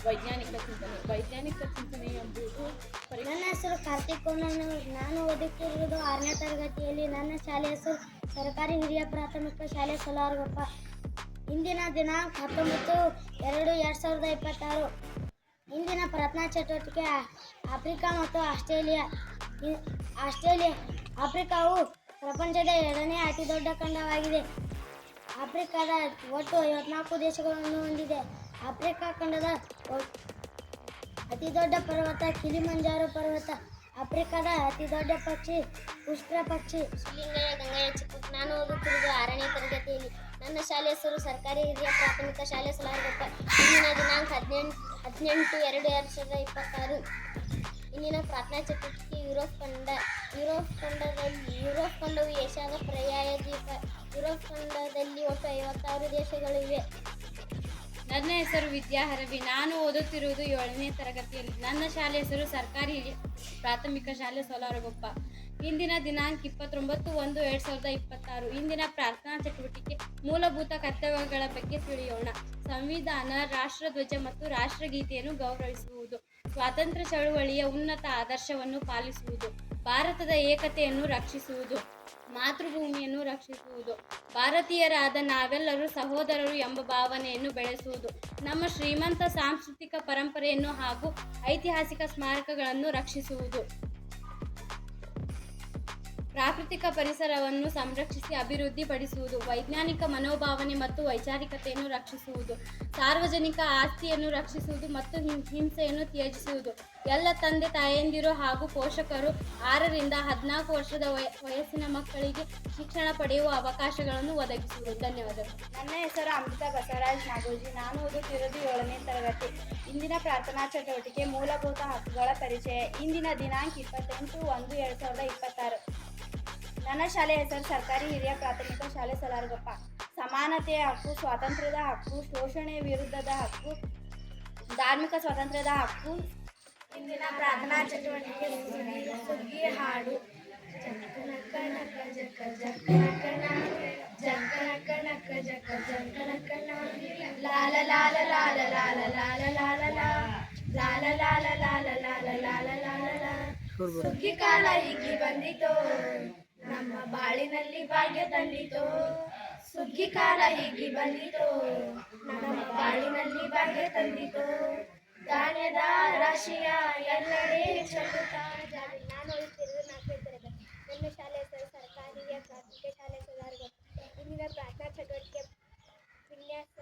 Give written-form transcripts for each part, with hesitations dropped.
ವೈಜ್ಞಾನಿಕ ಚಿಂತನೆ ಎಂಬುದು ನನ್ನ ಹೆಸರು ಕಾರ್ತಿಕ್. ನಾನು ಓದುತ್ತಿರುವುದು 6ನೇ ತರಗತಿಯಲ್ಲಿ. ನನ್ನ ಶಾಲೆ ಹೆಸರು ಸರ್ಕಾರಿ ಹಿರಿಯ ಪ್ರಾಥಮಿಕ ಶಾಲೆ ಸೊಲಾರಗೊಪ್ಪ. ಇಂದಿನ ದಿನಾಂಕ 19/2/2026. ಇಂದಿನ ಪ್ರಾರ್ಥನಾ ಚಟುವಟಿಕೆ ಆಫ್ರಿಕಾ ಮತ್ತು ಆಸ್ಟ್ರೇಲಿಯಾ. ಆಫ್ರಿಕಾವು ಪ್ರಪಂಚದ 2ನೇ ಅತಿ ದೊಡ್ಡ ಖಂಡವಾಗಿದೆ. ಆಫ್ರಿಕಾದ ಒಟ್ಟು 54 ದೇಶಗಳನ್ನು ಹೊಂದಿದೆ. ಆಫ್ರಿಕಾ ಖಂಡದ ಅತಿ ದೊಡ್ಡ ಪರ್ವತ ಕಿಲಿಮಂಜಾರೋ ಪರ್ವತ. ಆಫ್ರಿಕಾದ ಅತಿ ದೊಡ್ಡ ಪಕ್ಷಿ ಉಷ್ಟ್ರ ಪಕ್ಷಿ. ಶಿಲಿಂಗಯ್ಯ ಗಂಗಯ್ಯ ಚಿಕ್ಕ. ನಾನು ಓದುತ್ತಿರುವುದು 6ನೇ ತರಗತಿಯಲ್ಲಿ. ನನ್ನ ಶಾಲೆ ಹೆಸರು ಸರ್ಕಾರಿ ಹಿರಿಯ ಪ್ರಾಥಮಿಕ ಶಾಲೆ ಸೊಲಾರಗೊಪ್ಪ. ಇಂದಿನ ದಿನಾಂಕ 18/2/2026. ಇಂದಿನ ಪ್ರಾರ್ಥನಾ ಚಟುವಟಿಕೆ ಯುರೋಪ್ ಖಂಡವು ಏಷ್ಯಾದ ಪರ್ಯಾಯ ದ್ವೀಪ. ಯುರೋಪ್ ಖಂಡದಲ್ಲಿ ಒಟ್ಟು 56 ದೇಶಗಳಿವೆ. ನನ್ನ ಹೆಸರು ವಿದ್ಯಾ ಹರವಿ. ನಾನು ಓದುತ್ತಿರುವುದು 7ನೇ ತರಗತಿಯಲ್ಲಿ. ನನ್ನ ಶಾಲೆ ಹೆಸರು ಸರ್ಕಾರಿ ಹಿರಿಯ ಪ್ರಾಥಮಿಕ ಶಾಲೆ ಸೊಲಾರಗೊಪ್ಪ. ಇಂದಿನ ದಿನಾಂಕ 29/1/2026. ಇಂದಿನ ಪ್ರಾರ್ಥನಾ ಚಟುವಟಿಕೆ ಮೂಲಭೂತ ಕರ್ತವ್ಯಗಳ ಬಗ್ಗೆ ತಿಳಿಯೋಣ. ಸಂವಿಧಾನ, ರಾಷ್ಟ್ರಧ್ವಜ ಮತ್ತು ರಾಷ್ಟ್ರಗೀತೆಯನ್ನು ಗೌರವಿಸುವುದು, ಸ್ವಾತಂತ್ರ್ಯ ಚಳುವಳಿಯ ಉನ್ನತ ಆದರ್ಶವನ್ನು ಪಾಲಿಸುವುದು, ಭಾರತದ ಏಕತೆಯನ್ನು ರಕ್ಷಿಸುವುದು, ಮಾತೃಭೂಮಿಯನ್ನು ರಕ್ಷಿಸುವುದು, ಭಾರತೀಯರಾದ ನಾವೆಲ್ಲರೂ ಸಹೋದರರು ಎಂಬ ಭಾವನೆಯನ್ನು ಬೆಳೆಸುವುದು, ನಮ್ಮ ಶ್ರೀಮಂತ ಸಾಂಸ್ಕೃತಿಕ ಪರಂಪರೆಯನ್ನು ಹಾಗೂ ಐತಿಹಾಸಿಕ ಸ್ಮಾರಕಗಳನ್ನು ರಕ್ಷಿಸುವುದು, ಪ್ರಾಕೃತಿಕ ಪರಿಸರವನ್ನು ಸಂರಕ್ಷಿಸಿ ಅಭಿವೃದ್ಧಿಪಡಿಸುವುದು, ವೈಜ್ಞಾನಿಕ ಮನೋಭಾವನೆ ಮತ್ತು ವೈಚಾರಿಕತೆಯನ್ನು ರಕ್ಷಿಸುವುದು, ಸಾರ್ವಜನಿಕ ಆಸ್ತಿಯನ್ನು ರಕ್ಷಿಸುವುದು ಮತ್ತು ಹಿಂಸೆಯನ್ನು ತ್ಯಜಿಸುವುದು, ಎಲ್ಲ ತಂದೆ ತಾಯಂದಿರು ಹಾಗೂ ಪೋಷಕರು 6ರಿಂದ 14 ವರ್ಷದ ವಯಸ್ಸಿನ ಮಕ್ಕಳಿಗೆ ಶಿಕ್ಷಣ ಪಡೆಯುವ ಅವಕಾಶಗಳನ್ನು ಒದಗಿಸುವುದು. ಧನ್ಯವಾದಗಳು. ನನ್ನ ಹೆಸರು ಅಮೃತ ಬಸವರಾಜ್ ನಾಗೋಜಿ. ನಾನು ಓದುತ್ತಿರುವುದು 7ನೇ ತರಗತಿ. ಇಂದಿನ ಪ್ರಾರ್ಥನಾ ಚಟುವಟಿಕೆ ಮೂಲಭೂತ ಹಕ್ಕುಗಳ ಪರಿಚಯ. ಇಂದಿನ ದಿನಾಂಕ 28/1/2026. ನನ್ನ ಶಾಲೆ ಹೆಸರು ಸರ್ಕಾರಿ ಹಿರಿಯ ಪ್ರಾಥಮಿಕ ಶಾಲೆ ಸೊಲಾರಗೊಪ್ಪ. ಸಮಾನತೆಯ ಹಕ್ಕು, ಸ್ವಾತಂತ್ರ್ಯದ ಹಕ್ಕು, ಶೋಷಣೆಯ ವಿರುದ್ಧದ ಹಕ್ಕು, ಧಾರ್ಮಿಕ ಸ್ವಾತಂತ್ರ್ಯದ ಹಕ್ಕು. ಇಂದಿನ ಪ್ರಾರ್ಥನಾ ಚಟುವಟಿಕೆ ಸುಗ್ಗಿ ಹಾಡು. ಲಾಲ ಲಾಲ ಲಾಲ ಲಾಲ ಲಾಲ ಲಾಲ ಲಾಲ ಲಾಲ ಲಾಲ ಲಾಲ ಲಾಲ ಲಾಲ. ಸುಗ್ಗಿ ಕಾಲ ಹೀಗೆ ಬಂದಿತೋ, ನಮ್ಮ ಬಾಳಿನಲ್ಲಿ ಭಾಗ್ಯ ತಂದಿತೋ. ಸುಗ್ಗಿ ಕಾಲ ಹೀಗೆ ಬಂದಿತೋ, ನಮ್ಮ ಬಾಳಿನಲ್ಲಿ ಭಾಗ್ಯ ತಂದಿತೋ. ಧಾನ್ಯದ ರಾಶಿಯ ಎಲ್ಲೆಡೆ ಚೆಲ್ಲುತ್ತಾ. ನಾನು ಓದುತ್ತಿರುವುದು 4ನೇ ತರಗತಿ. ನನ್ನ ಶಾಲೆ ಹೆಸರು ಸರ್ಕಾರಿ ಹಿರಿಯ ಪ್ರಾಥಮಿಕ ಶಾಲೆ ಸೊಲಾರಗೊಪ್ಪ. ಇಂದಿನ ಪ್ರಾರ್ಥನಾ ಚಟುವಟಿಕೆ ವಿನ್ಯಾಸ.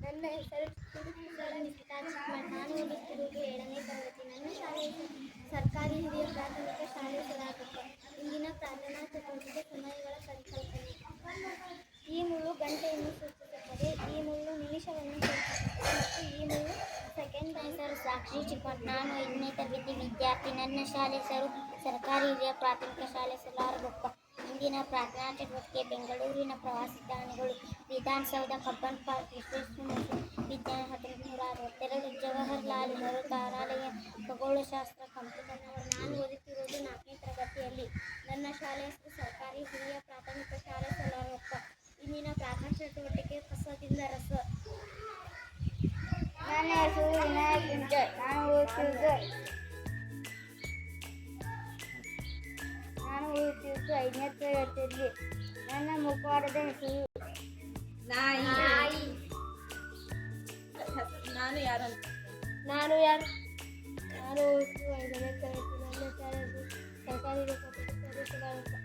ನನ್ನ ಹೆಸರು ನಿಖಿತಾ ಚಿಕ್ಕಮಠ. ನಾನು ಓದುತ್ತಿರುವುದು 7ನೇ ತರಗತಿ. ನನ್ನ ಶಾಲೆ ಹೆಸರು ಸರ್ಕಾರಿ ಹಿರಿಯ ಪ್ರಾಥಮಿಕ ಶಾಲೆ ಸೊಲಾರಗೊಪ್ಪ. ಇಂದಿನ ಪ್ರಾರ್ಥನಾ ಚಟುವಟಿಕೆ ಸಮಯಗಳ ಪರಿಕಲ್ಪನೆ. ಈ ಮುಳ್ಳು ಗಂಟೆಯನ್ನು ಸೂಚಿಸುತ್ತದೆ, ಈ ಮುಳ್ಳು ನಿಮಿಷವನ್ನು ಸೂಚಿಸುತ್ತದೆ ಮತ್ತು ಈ ಮುಳ್ಳು ಸೆಕೆಂಡ್. ಹೆಸರು ಸಾಕ್ಷಿ ಚಿಕ್ಕಮಠ. ನಾನು 5ನೇ ತರಗತಿ ವಿದ್ಯಾರ್ಥಿ. ನನ್ನ ಶಾಲೆ ಹೆಸರು ಸರ್ಕಾರಿ ಹಿರಿಯ ಪ್ರಾಥಮಿಕ ಶಾಲೆ ಸೊಲಾರಗೊಪ್ಪ. ಇಂದಿನ ಪ್ರಾರ್ಥನಾ ಚಟುವಟಿಕೆ ಬೆಂಗಳೂರಿನ ಪ್ರವಾಸಿ ತಾಣಗಳು. ವಿಧಾನಸೌಧ, ಕಬ್ಬನ್ ಪಾರ್ಕ್, ವಿಶ್ವೇಶ್ವರ ವಿಜ್ಞಾನ 1962, ಜವಾಹರಲಾಲ್ ನೆಹರು ತಾರಾಲಯ, ಖಗೋಳಶಾಸ್ತ್ರ, ಕಂಪ್ಯೂಟರ್. ನಾನು ಓದುತ್ತಿರುವುದು 4ನೇ ತರಗತಿಯಲ್ಲಿ. ನನ್ನ ಶಾಲೆ ಹೆಸರು ಸರ್ಕಾರಿ ಹಿರಿಯ ಪ್ರಾಥಮಿಕ ಶಾಲೆ ಸೊಲಾರಗೊಪ್ಪ. ಇಂದಿನ ಪ್ರಾರ್ಥನಾ ಚಟುವಟಿಕೆ ಕಸದಿಂದ ರಸ. ನನ್ನ ಹೆಸರು ವಿನಾಯಕ್ ಕುಂಚರ್. ನಾನು ಓದುತ್ತಿರುವುದು 5ನೇ ತರಗತಿಯಲ್ಲಿ. ನನ್ನ ಮುಖವಾಡದ ಹೆಸರು ನಾಯಿ. ನಾನು ಯಾರು? ನಾನು ಓದುತ್ತಿರುವ 5ನೇ ತರಗತಿ. ನನ್ನ ಶಾಲೆ ಹೆಸರು ಸರ್ಕಾರಿ ಹಿರಿಯ ಪ್ರಾಥಮಿಕ ಶಾಲೆ ಸೊಲಾರಗೊಪ್ಪ.